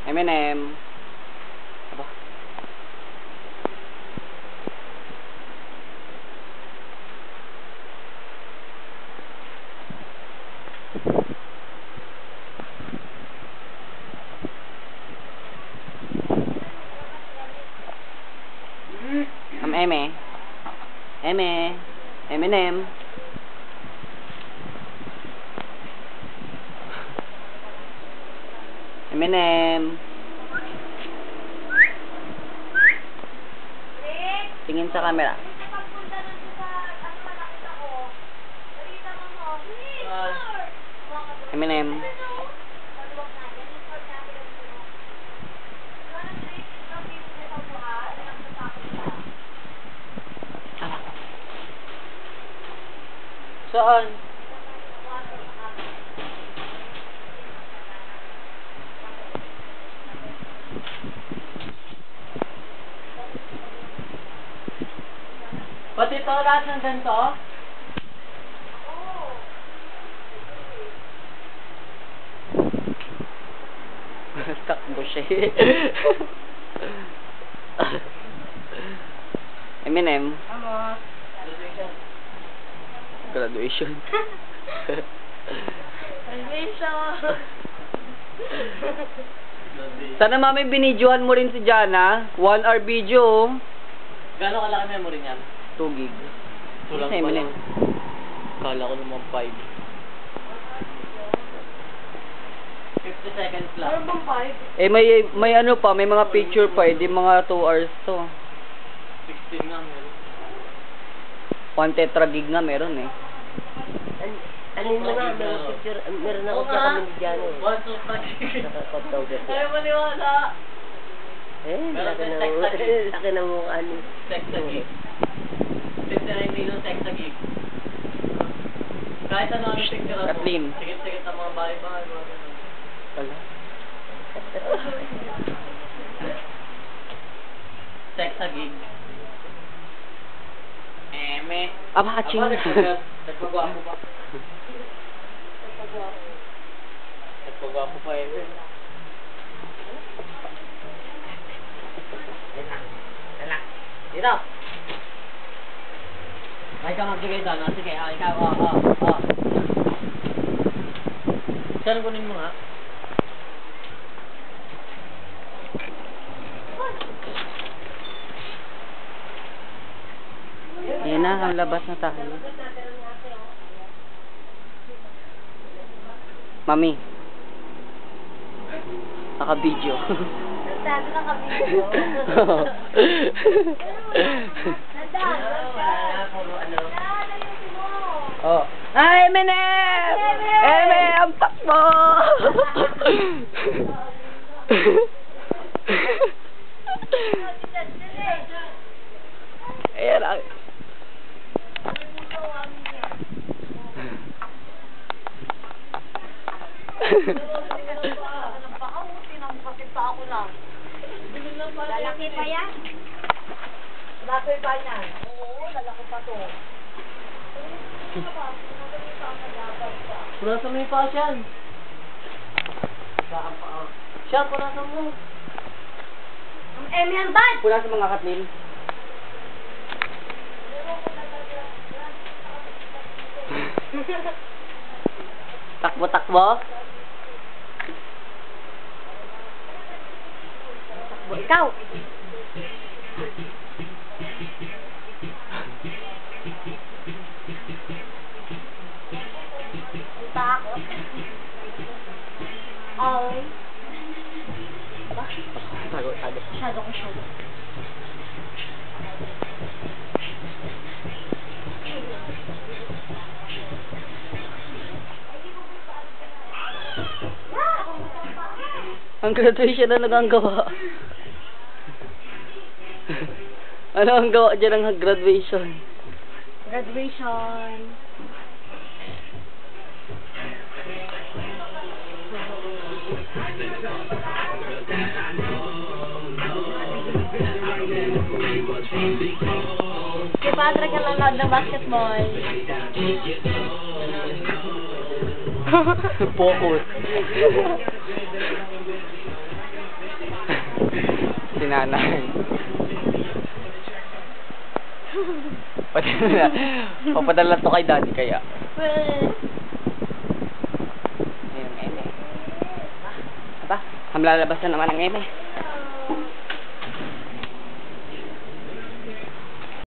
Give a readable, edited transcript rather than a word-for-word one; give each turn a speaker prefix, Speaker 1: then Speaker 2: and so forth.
Speaker 1: Eminem. Aba. Eme. Eminem. Eminem. Tingin sa camera. Eminem. Saan? Pati ito lahat ng ganito? Takbo siya. Eminem. Graduation. Sana mami binidyohan mo rin si Jana. 1 hour video.
Speaker 2: Gano'ng kalaki memory niyan?
Speaker 1: 2 gig.
Speaker 2: Kulang
Speaker 1: Sa Eminem.
Speaker 2: Kala ko naman 5. 50 seconds lang.
Speaker 1: Eh may ano pa, may mga picture pa, di mga 2 hours to.
Speaker 2: 16 nga meron.
Speaker 1: 1 tetra gig nga meron eh.
Speaker 3: Ano yung mga picture, meron ako sa kami dyan eh.
Speaker 2: 1 to 3.
Speaker 3: Nakakaptaw ka.
Speaker 2: Ayaw maniwala.
Speaker 3: Laki ng mukha ni.
Speaker 2: Text a gig. 59 million text a gig. Kahit ano ang picture ako.
Speaker 1: Kathleen.
Speaker 2: Sigit-sigit ang mga bahay-bahay.
Speaker 1: Wala.
Speaker 2: Text a gig. Eme.
Speaker 1: Kaching.
Speaker 2: Nagpagwapo pa. Nagpagwapo pa Eme. Dito. Ay ka magbigay doon. Sige, ikaw. Saan kunin mo nga?
Speaker 1: Yan na, ang labas na tayo. Mami. Naka-video.
Speaker 3: Sabi na kami dito.
Speaker 1: Oh. Ay, Eminem! Eminem! Ang takbo! Ayan lang.
Speaker 3: Lalaki pa yan? Lalaki pa yan? Oo, lalaki pa to.
Speaker 2: Punasan mo yung paa siyan. Saan paa? Siya, punasan mo.
Speaker 3: Ang Emmy ang bad!
Speaker 1: Pula sa mga Kathleen. Takbo.
Speaker 3: Ikaw! Takot. Ay.
Speaker 1: Tago.
Speaker 3: Masyado ko siya.
Speaker 1: Ang graduation na nagagawa. Ano ang gawa dyan ng graduation?
Speaker 3: Graduation. Si Patrick ang nanonood ng basketball.
Speaker 1: Focus. nanay. Papadala to kay daddy kaya. Ayun, eme. Aba, hamlalabas na naman ang eme.